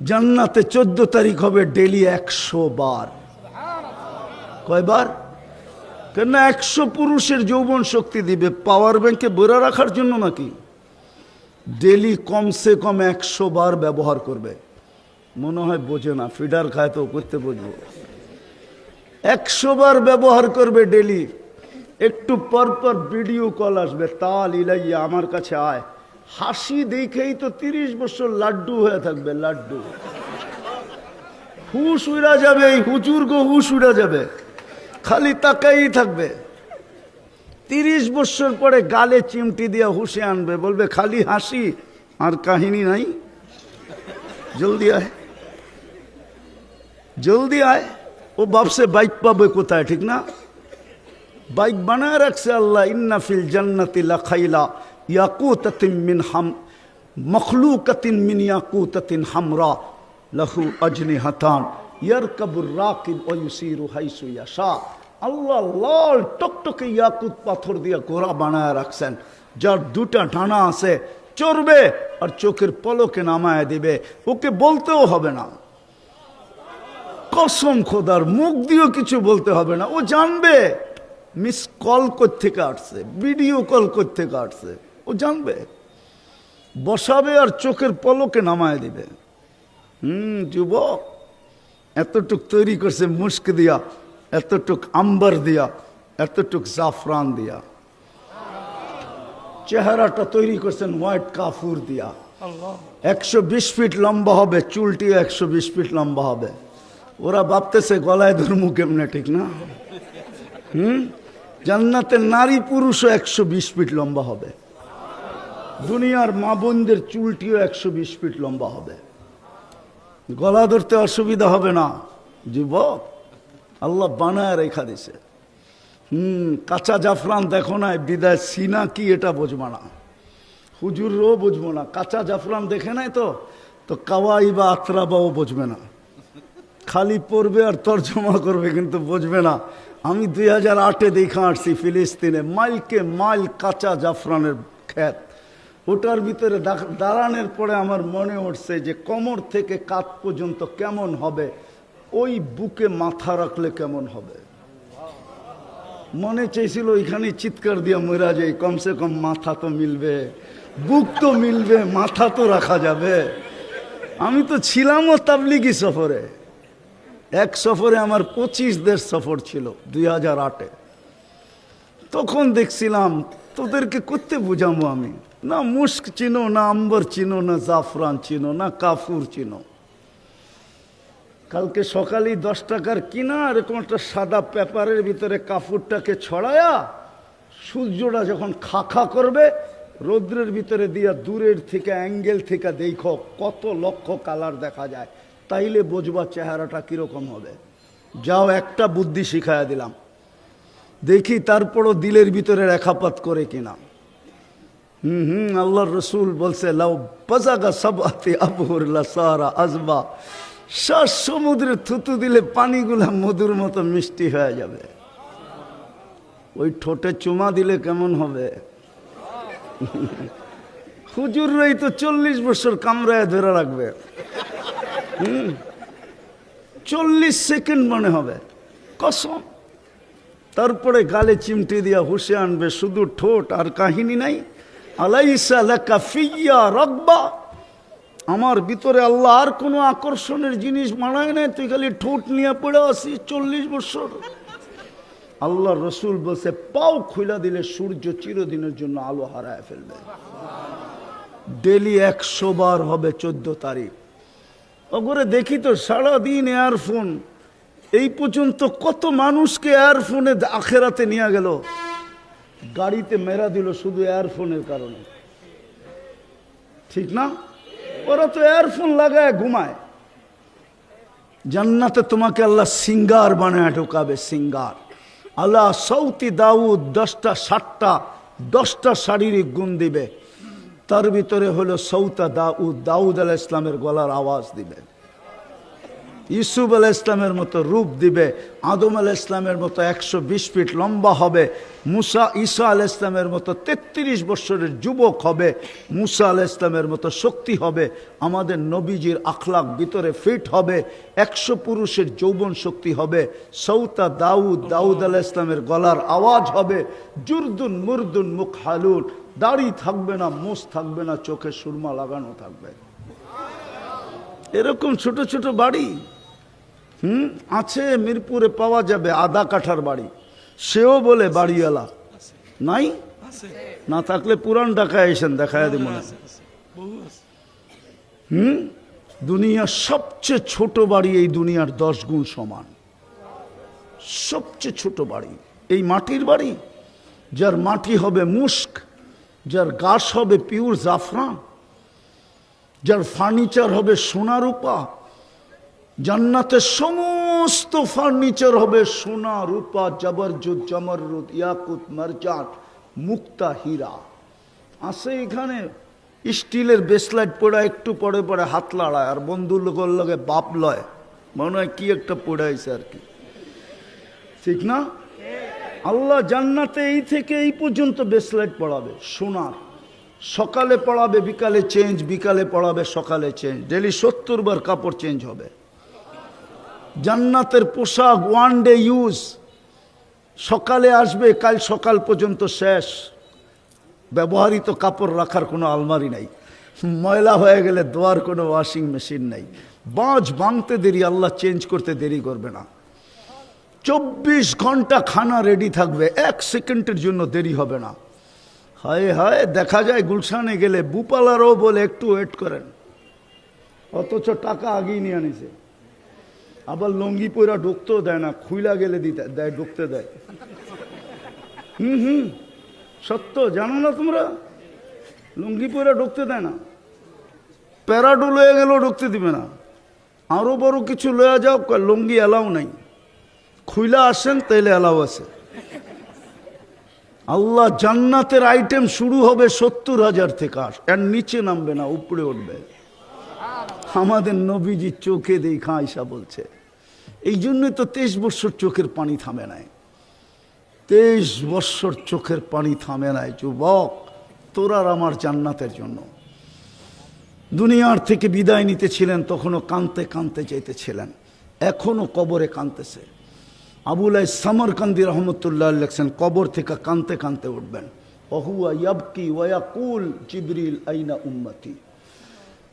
জান্নাতে 14 তারিখ হবে ডেলি 100 বার। কয়বার? কেন 100 পুরুষের যৌবন শক্তি দিবে, পাওয়ার ব্যাংকে ভরে রাখার জন্য নাকি? ডেলি কমসে কম 100 বার ব্যবহার করবে। মনে হয় বোঝে না, ফিডার খায় তো করতে বুঝবো। 100 বার ব্যবহার করবে ডেলি। একটু পর পর ভিডিও কল আসবে, তাল ইলাইয়া আমার কাছে আয়। হাসি দেখেই তো 30 বছর লাড্ডু হয়ে থাকবে, লাড্ডু। হুশ উড়া যাবে, এই হুজুর গো হুশ উড়া যাবে, খালি তাকাই থাকবে। 30 বছর পরে গালে চিমটি দিয়ে হুশে আনবে, বলবে খালি হাসি আর কাহিনী নাই, জলদি আয় জলদি আয়। ও ভাবছে বাইক পাবে কোথায়, ঠিক না? বাইক বানায় রাখছে আল্লাহ। ইন্না ফিল জান্নাতি লাখাইলা ইয়াকুতাতিন মিন হাম মখলুকাতিন মিন ইয়াকুতাতিন হামরা লাহু আজনিহাতান ইয়ারকাবুর রাকিব ওয়া ইউসিরু হাইসু ইয়াশা। আল্লাহ লাল টকটকে ইয়াকুত পাথর দিয়ে ঘোড়া বানায় রাখছেন, যার দুটা ডানা আছে, চড়বে আর চোখের পলকে নামায় দিবে, ওকে বলতেও হবে না। কসম খোদার, মুখ দিয়েও কিছু বলতে হবে না, ও জানবে মিস কল কোত্থেকে আসছে, ভিডিও কল কোত্থেকে আসছে, ও জানবে। বসাবে আর চোখের পলকে নামায় দিবে। যুবক, এতটুক তৈরি করছে মুস্ক দিয়া, এতটুক আম্বার দিয়া, এতটুক জাফরান দিয়া। চেহারাটা তৈরি করছেন হোয়াইট কাফুর দিয়া। 120 ফিট লম্বা হবে, চুলটিও 120 ফিট লম্বা হবে। ওরা ভাবতেছে গলায় ধর্মু কেমনে, ঠিক না? জান্নাতের নারী পুরুষও 120 ফিট লম্বা হবে। দুনিয়ার মা বোনদের চুলটিও 120 ফিট লম্বা হবে, গলা ধরতে অসুবিধা হবে না। যুবক, আল্লাহ বানায় রেখা দিছে। কাঁচা জাফরান দেখো না, বিদায় সিনা কি এটা বুঝবো না, হুজুরও বুঝবো না। কাঁচা জাফরান দেখে নাই তো কাওয়াই বা আত্রাবাও বুঝবে না, খালি পড়বে আর তর্জমা করবে, কিন্তু বুঝবে না। আমি 2008-এ দেখা আসছি ফিলিস্তিনে, মাইলকে মাইল কাঁচা জাফরানের ক্ষেত। ওটার ভিতরে দাঁড়ানোর পরে আমার মনে উঠছে যে কোমর থেকে কাঁধ পর্যন্ত কেমন হবে, ওই বুকে মাথা রাখলে কেমন হবে। মনে চাইছিল ওইখানে চিৎকার দিয়ে মরা যায়, কমসে কম মাথা তো মিলবে, বুক তো মিলবে, মাথা তো রাখা যাবে। আমি তো ছিলামও তাবলিগি সফরে। এক সফরে আমার 25 দেশ সফর ছিল 2008-এ। তখন দেখছিলাম তোদেরকে করতে বুঝাবো আমি, না মুস্ক চিনো, না আম্বর চিনো, না জাফরান চিনো, না কাফুর চিনো। কালকে সকালে 10 টাকার কিনা এরকম একটা সাদা পেপারের ভিতরে কাফুরটাকে ছড়ায়া, সূর্যটা যখন খাখা করবে রৌদ্রের ভিতরে দিয়া দূরের থেকে অ্যাঙ্গেল থেকে দেখো কত লক্ষ কালার দেখা যায়, তাইলে বুঝবা চেহারাটা কিরকম হবে। যাও, একটা বুদ্ধি শিখাইয়া দিলাম, দেখি তারপরও দিলের ভিতরে রেখাপাত করে কিনা। আল্লাহর রসুল বলছে লাউ বাজাগা সাবাতি আবহুর লাসারা আজবা, শ্বাস সমুদ্রে থুতু দিলে পানিগুলা মধুর মতো মিষ্টি হয়ে যাবে। ওই ঠোঁটে চুমা দিলে কেমন হবে? হুজুররাই তো 40 বছর কামরায় ধরে রাখবে। 40 সেকেন্ড মনে হবে, কসম। তারপরে গালে চিমটি দিয়া হুশে আনবে, শুধু ঠোঁট আর কাহিনী নাই। আলাইসা লাকা ফিয়া রাগবা, আমার ভিতরে আল্লাহ আর কোনো আকর্ষণের জিনিস বানায় নাই, তুই খালি ঠোঁট নিয়ে পড়ে আসিস 40 বছর। আল্লাহ রসুল বলছে পাও খুলা দিলে সূর্য চিরদিনের জন্য আলো হারায় ফেলবে। ডেলি 100 বার হবে 14 তারিখ। ওপরে দেখি তো সারাদিন এয়ারফোন, এই পর্যন্ত কত মানুষকে এয়ারফোনে আখেরাতে নিয়ে গেল, গাড়িতে মেরা দিল শুধু এয়ারফোনের কারণে, ঠিক না? ওরা তো এয়ারফোন লাগায় ঘুমায়। জান্নাতে তোমাকে আল্লাহ সিঙ্গার বানায় ঢোকাবে, সিঙ্গার। আল্লাহ সৌতি দাউদ 10টা 7টা 10টা শারীরিক গুণ দিবে, তার ভিতরে হলো সৌতা দাউদ, দাউদ আলাইহিস সালামের গলার আওয়াজ দিবে। ইউসুফ আলাইহিস সালামের মতো রূপ দিবে, আদম আলাইহিস সালামের মতো 120 ফিট লম্বা হবে, ঈসা আলাইহিস সালামের মতো 33 বছরের যুবক হবে, মুসা আলাইহিস সালামের মতো শক্তি হবে, আমাদের নবীজির আখলাক ভিতরে ফিট হবে, 100 পুরুষের যৌবন শক্তি হবে, সৌতা দাউদ আলাইহিস সালামের গলার আওয়াজ হবে, জুরদুন মুরদুন মুকহালুন, দাড়ি থাকবে না, মোষ থাকবে না, চোখে সুরমা লাগানো থাকবে। এরকম ছোট ছোট বাড়ি আছে, মিরপুরে পাওয়া যাবে, আধা কাঠার বাড়ি, সেও বলে বাড়িওয়ালা নাই। না থাকলে পুরান ঢাকায় এসেন, দেখায় দিব না। দুনিয়ার সবচেয়ে ছোট বাড়ি এই দুনিয়ার 10 গুণ সমান। সবচেয়ে ছোট বাড়ি এই মাটির বাড়ি, যার মাটি হবে মুস্ক, যার গাছ হবে পিওর জাফরান, যার ফার্নিচার হবে সোনা রূপা। জান্নাতের সমস্ত ফার্নিচার হবে সোনা রূপা, জবরজুদ জমরুদ ইয়াকুত মারজান মুক্তা হীরা। আছে এখানে স্টিলের বেসলাইট পড়া, একটু পরে পরে হাত লড়ায়, আর বন্ধু লোকের লগে বাপ লয়, মনে হয় কি একটা পড়াইছে আর কি, ঠিক না? আল্লাহ জান্নাতে এই থেকে এই পর্যন্ত বেসলাইট পড়াবে সোনার, সকালে পড়াবে বিকালে চেঞ্জ, বিকালে পড়াবে সকালে চেঞ্জ, ডেলি 70 বার কাপড় চেঞ্জ হবে। জান্নাতের পোশাক 1 ডে ইউজ, সকালে আসবে কাল সকাল পর্যন্ত শেষ। ব্যবহৃত কাপড় রাখার কোনো আলমারি নাই, ময়লা হয়ে গেলে ধোয়ার কোনো ওয়াশিং মেশিন নাই, বাঁশ ভাঙতে দেরি, আল্লাহ চেঞ্জ করতে দেরি করবে না। 24 ঘন্টা খানা রেডি থাকবে, 1 সেকেন্ডের জন্য দেরি হবে না। হায় হায়, দেখা যায় গুলশানে গেলে বুপালারও বলে একটু ওয়েট করেন, অথচ টাকা আগেই নিয়ে আনিছে। আবার লঙ্গি পয়রা ঢুকতেও দেয় না, খুইলা গেলে দিতে দেয়, ঢুকতে দেয়। সত্য, জানো না তোমরা? লুঙ্গি পয়রা ঢুকতে দেয় না, প্যারাডো লয়ে গেলেও ঢুকতে দিবে না। আরো বড় কিছু লয়ে যাও, লুঙ্গি এলাও নাই, খুইলা আসেন তাইলে এলাও আছে। আল্লাহ জান্নাতের আইটেম শুরু হবে 70,000 থেকে, এর নিচে নামবে না, উপরে উঠবে। আমাদের নবীজি চোখে দেখা আয়েশা বলছে, এই জন্যই তো 23 বছর চোখের পানি থামে নাই, 23 বছর চোখের পানি থামে নাই। যুবক, তোরার আমার জান্নাতের জন্য দুনিয়ার থেকে বিদায় নিতেছিলেন, তখনও কানতে কানতে চাইতেছিলেন, এখনো কবরে কানতেছে। আবুল সামরকান্দি রহমতুল্লাহ লেখছেন, কবর থেকে কানতে কানতে উঠবেন। ওহুয়া ইয়াবকি ওয়া ইয়াকুল জিবরিল আইনা উম্মতি।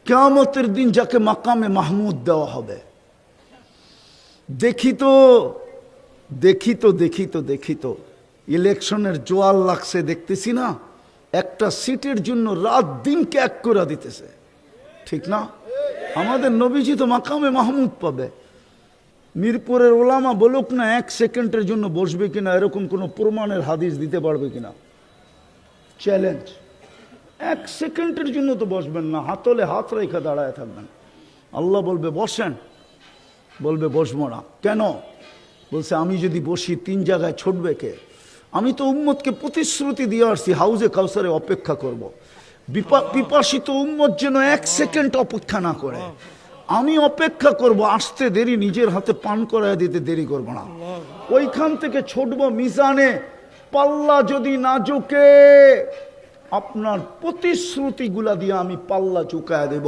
কিয়ামতের দিন যাকে মাকামে মাহমুদ দেওয়া হবে, দেখিত ইলেকশনের জোয়ার লাগছে, দেখতেছি না, একটা সিটের জন্য রাত দিনকে এক করে দিতেছে, ঠিক না? আমাদের নবীজি তো মাকামে মাহমুদ পাবে। মিরপুরের ওলামা বলুক না 1 সেকেন্ডের জন্য বসবে কিনা, এরকম কোনো প্রমাণের হাদিস দিতে পারবে কিনা? চ্যালেঞ্জ। 1 সেকেন্ডের জন্য তো বসবেন না, হাতলে হাত রেখে দাঁড়ায় থাকবেন। আল্লাহ বলবে বসেন, বলবে বসবো না। কেন? বলছে আমি যদি বসি 3 জায়গায় ছুটবে কে? আমি তো উম্মতকে প্রতিশ্রুতি দিয়ে আসছি, হাউজে কাউসারে অপেক্ষা করব। পিপাসিত উম্মত যেন 1 সেকেন্ড অপেক্ষা না করে, আমি অপেক্ষা করব, আসতে দেরি, নিজের হাতে পান করায় দিতে দেরি করব না। ওইখান থেকে ছুটবো মিজানে, পাল্লা যদি না ঝুঁকে, আপনার প্রতিশ্রুতিগুলা দিয়ে আমি পাল্লা চুকায় দেব।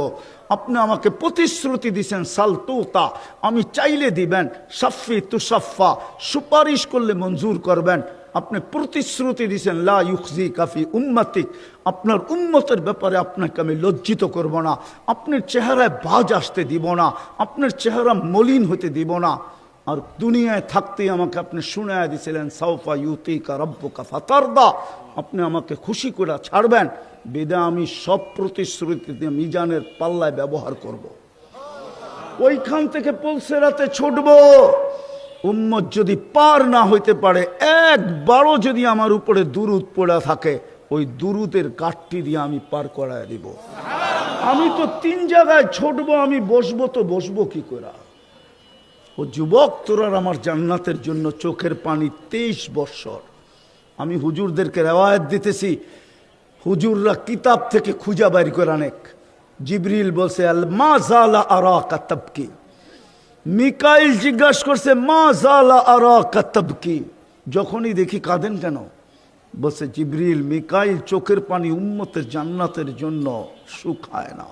আপনি আমাকে প্রতিশ্রুতি দিছেন সালতুতা, আমি চাইলে দিবেন, সাফি তুসাফা, সুপারিশ করলে মঞ্জুর করবেন। আপনি প্রতিশ্রুতি দিছেন লা ইউখজি কাফি উম্মতিক, আপনার উম্মতের ব্যাপারে আপনাকে আমি লজ্জিত করব না, আপনার চেহারায় ভাঁজ আসতে দিব না, আপনার চেহারা মলিন হতে দিব না। আর দুনিয়ায় থাকতেই আমাকে আপনি শুনায়া দিছিলেন সাউফা ইউতিকা রাব্বুকা ফাতারদা, আপনি আমাকে খুশি করে ছাড়বেন। বিদা আমি সব প্রতিশ্রুতি দিয়ে মিজানের পাল্লায় ব্যবহার করব। ওইখান থেকে পুলসেরাতে ছুটব। উম্মত যদি পার না হইতে পারে, একবারও যদি আমার উপরে দুরুদ পড়া থাকে, ওই দুরুদের কাঠটি দিয়ে আমি পার করায় দিব। আমি তো 3 জায়গায় ছুটবো, আমি বসবো তো বসবো কি করে? ও যুবক, তোরা আমার জান্নাতের জন্য চোখের পানি 23 বছর। আমি হুজুরদেরকে রেওয়ায়াত দিতেছি, হুজুররা কিতাব থেকে খুঁজা বাইর করে অনেক। জিবরিল বলছে আল মা জালা আরাকা তাবকি, মিকাইল জিজ্ঞাসা করছে মা জালা আরাকা তাবকি, যখনই দেখি কাঁদেন কেন? বলছে জিবরিল, মিকাইল চোখের পানি উম্মতের জান্নাতের জন্য শুকায় না,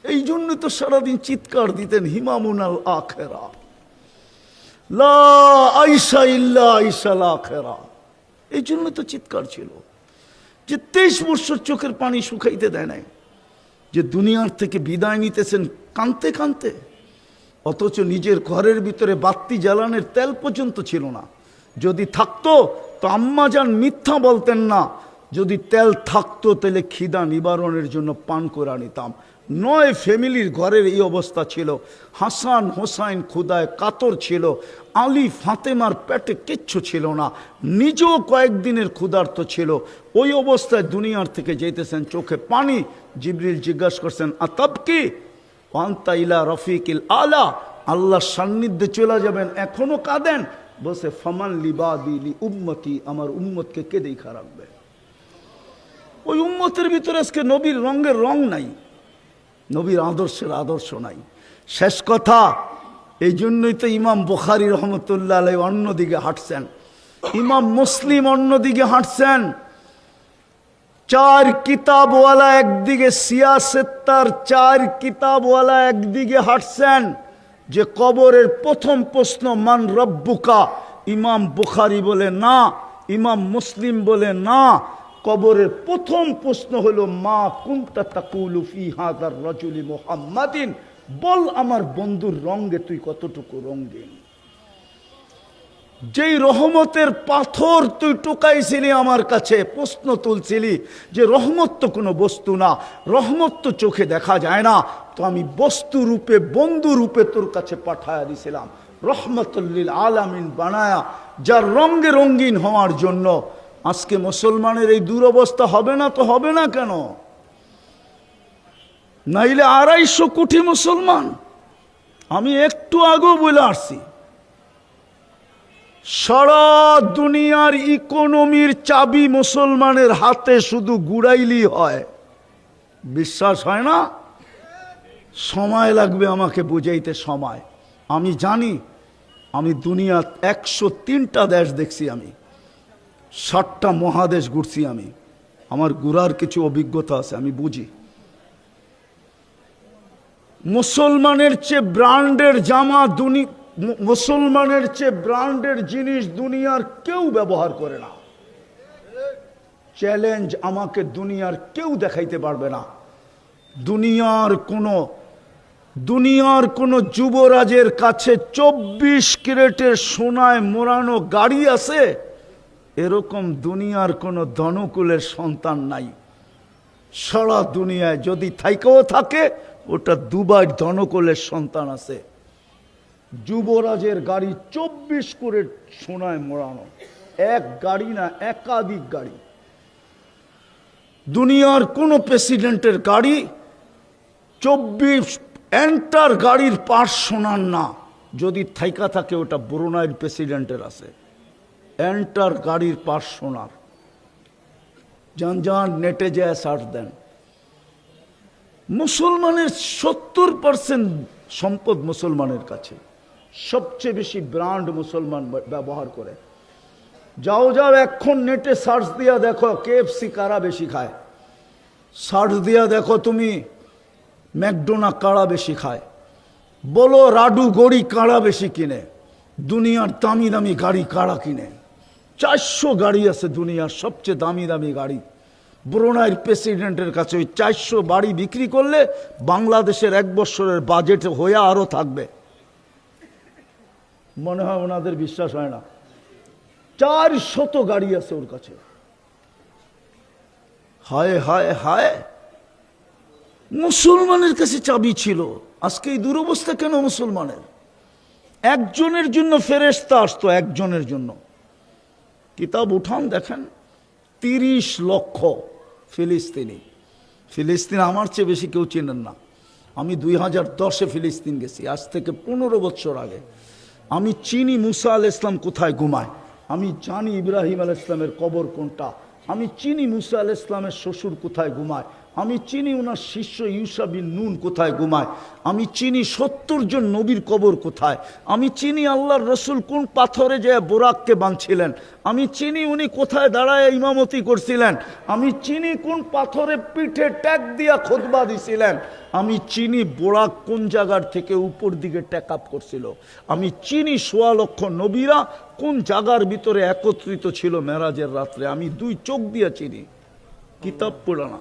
এই জন্য তো সারাদিন চিৎকার দিতেন হিমামুনাল আখেরা, লা আইসা ইল্লা আইসাল আখেরা, এই জন্য তো চিৎকার ছিল। যে 23 বছর চোখের পানি শুকাইতে দেয় নাই, যে দুনিয়ার থেকে বিদায় নিতেছেন কাঁদতে কাঁদতে, অথচ নিজের ঘরের ভিতরে বাতি জ্বালানোর তেল পর্যন্ত ছিল না। যদি থাকতো তো আম্মাজান মিথ্যা বলতেন না, যদি তেল থাকতো তাহলে খিদা নিবারণের জন্য পান করে নিতাম। 9 ফ্যামিলির ঘরের এই অবস্থা ছিল। হাসান হোসাইন ক্ষুদায় কাতর ছিল, আলী ফাতেমার পেটে কিচ্ছু ছিল না, নিজেও কয়েকদিনের ক্ষুধার্ত ছিল। ওই অবস্থায় দুনিয়ার থেকে যেতেছেন চোখে পানি। জিবরিল জিজ্ঞাসা করছেন আতাবকি ওয়ান্তা ইলা রফিকিল আলা, আল্লাহর সান্নিধ্যে চলে যাবেন, এখনো কাঁদেন? বসে ফামান লিবাদি লি উম্মতি, আমার উম্মতকে কে দেখা রাখবে? ওই উম্মতের ভিতরে আজকে নবীর রঙের রং নাই, নবীর আদর্শের আদর্শ নাই। শেষ কথা, এই জন্যই তো ইমাম বুখারী রহমতুল্লাহ আলাইহি অন্যদিকে হাঁটছেন, ইমাম মুসলিম অন্যদিকে হাঁটছেন। 4 কিতাবওয়ালা একদিকে, সিয়াসেত্তার 4 কিতাবওয়ালা একদিকে হাঁটছেন, যে কবরের প্রথম প্রশ্ন মান রব্বুকা, ইমাম বুখারী বলে না, ইমাম মুসলিম বলে না, কবরের প্রথম প্রশ্ন হলো মা কুনতা তাকুলু ফি হাযার রাজুলি মুহাম্মাদিন, বল আমার বন্ধুর রঙে তুই কতটুকু রঙিন। যেই রহমতের পাথর তুই টোকাইছিলি আমার কাছে, প্রশ্ন তুলছিলি যে রহমত তো কোনো বস্তু না, রহমত তো চোখে দেখা যায় না, তো আমি বস্তু রূপে বন্ধু রূপে তোর কাছে পাঠায়া দিছিলাম, রহমতুল লিল আলামিন বানায়া, যার রঙে রঙিন হওয়ার জন্য। আজকে মুসলমানের এই দুরবস্থা হবে না তো হবে না কেন? নাইলে 250 কোটি মুসলমান। আমি একটু আগেও বলে আসছি, সারা দুনিয়ার ইকোনমির চাবি মুসলমানের হাতে, শুধু গুড়াইলি হয়। বিশ্বাস হয় না? সময় লাগবে আমাকে বুঝাইতে, সময়। আমি জানি, আমি দুনিয়ার 103টা দেশ দেখছি, আমি 60টা মহাদেশ ঘুরছি, আমি আমার ঘুরার কিছু অভিজ্ঞতা আছে, আমি বুঝি। মুসলমানের চেয়ে ব্র্যান্ডের জামা মুসলমানের চেয়ে ব্র্যান্ডের জিনিস দুনিয়ার কেউ ব্যবহার করে না। চ্যালেঞ্জ, আমাকে দুনিয়ার কেউ দেখাইতে পারবে না। দুনিয়ার কোনো যুবরাজের কাছে 24 ক্যারেটের সোনায় মোড়ানো গাড়ি আছে, এরকম দুনিয়ার কোনো ধনকুলের সন্তান নাই। সারা দুনিয়ায় যদি থাইকেও থাকে, ওটা দুবাই ধনকুলের সন্তান আছে। যুবরাজের গাড়ি 24 ক্যারেট সোনায় মোড়ানো, এক গাড়ি না, একাধিক গাড়ি। দুনিয়ার কোন প্রেসিডেন্টের গাড়ি 24 এন্টার গাড়ির পাশ সোনার না, যদি থাইকা থাকে ওটা ব্রুনাইয়ের প্রেসিডেন্টের আছে, এন্টার গাড়ির পাশ সোনার। যান নেটে যায় সার্চ দেন। মুসলমানের 70% সম্পদ মুসলমানের কাছে, সবচেয়ে বেশি ব্র্যান্ড মুসলমান ব্যবহার করে। যাও এখন নেটে সার্চ দিয়া দেখো KFC কারা বেশি খায়, সার্চ দিয়া দেখো তুমি ম্যাকডোনা কারা বেশি খায়, বলো রাডু গড়ি কারা বেশি কিনে, দুনিয়ার দামি দামি গাড়ি কারা কিনে। 400 গাড়ি আছে দুনিয়ার সবচেয়ে দামি দামি গাড়ি। ব্রুনাইয়ের প্রেসিডেন্টের কাছে ওই 400 বাড়ি বিক্রি করলে বাংলাদেশের 1 বছরের বাজেট হয়ে আরো থাকবে। মনে হয় ওনাদের বিশ্বাস হয় না, 400 গাড়ি আছে ওর কাছে। হায় হায় হায়, মুসলমানের কাছে চাবি ছিল। আজকে এই দুরবস্থা কেন মুসলমানের? একজনের জন্য ফেরেশতা আসতো, একজনের জন্য। কিতাব উঠান দেখেন, 30 লক্ষ ফিলিস্তিন আমার চেয়ে বেশি কেউ চেনেন না। আমি 2010-এ ফিলিস্তিন গেছি, আজ থেকে 15 বছর আগে। আমি চিনি মুসা আলাইহিস সালাম কোথায় ঘুমায়, আমি জানি ইব্রাহিম আলাইহিস সালামের কবর কোনটা, আমি চিনি মুসা আলাইহিস সালামের শ্বশুর কোথায় ঘুমায়, আমি চিনি ওনার শিষ্য ইউসা বিন নুন কোথায় ঘুমায়, আমি চিনি 70 জন নবীর কবর কোথায়, আমি চিনি আল্লাহর রসুল কোন পাথরে যে বোরাককে বাঁধছিলেন, আমি চিনি উনি কোথায় দাঁড়ায় ইমামতি করছিলেন, আমি চিনি কোন পাথরে পিঠে ট্যাগ দিয়া খুতবা দিছিলেন, আমি চিনি বোরাক কোন জায়গার থেকে উপর দিকে ট্যাক আপ করছিল, আমি চিনি 1.25 লক্ষ নবীরা কোন জায়গার ভিতরে একত্রিত ছিল মেরাজের রাত্রে, আমি 2 চোখ দিয়া চিনি, কিতাব পড়া না।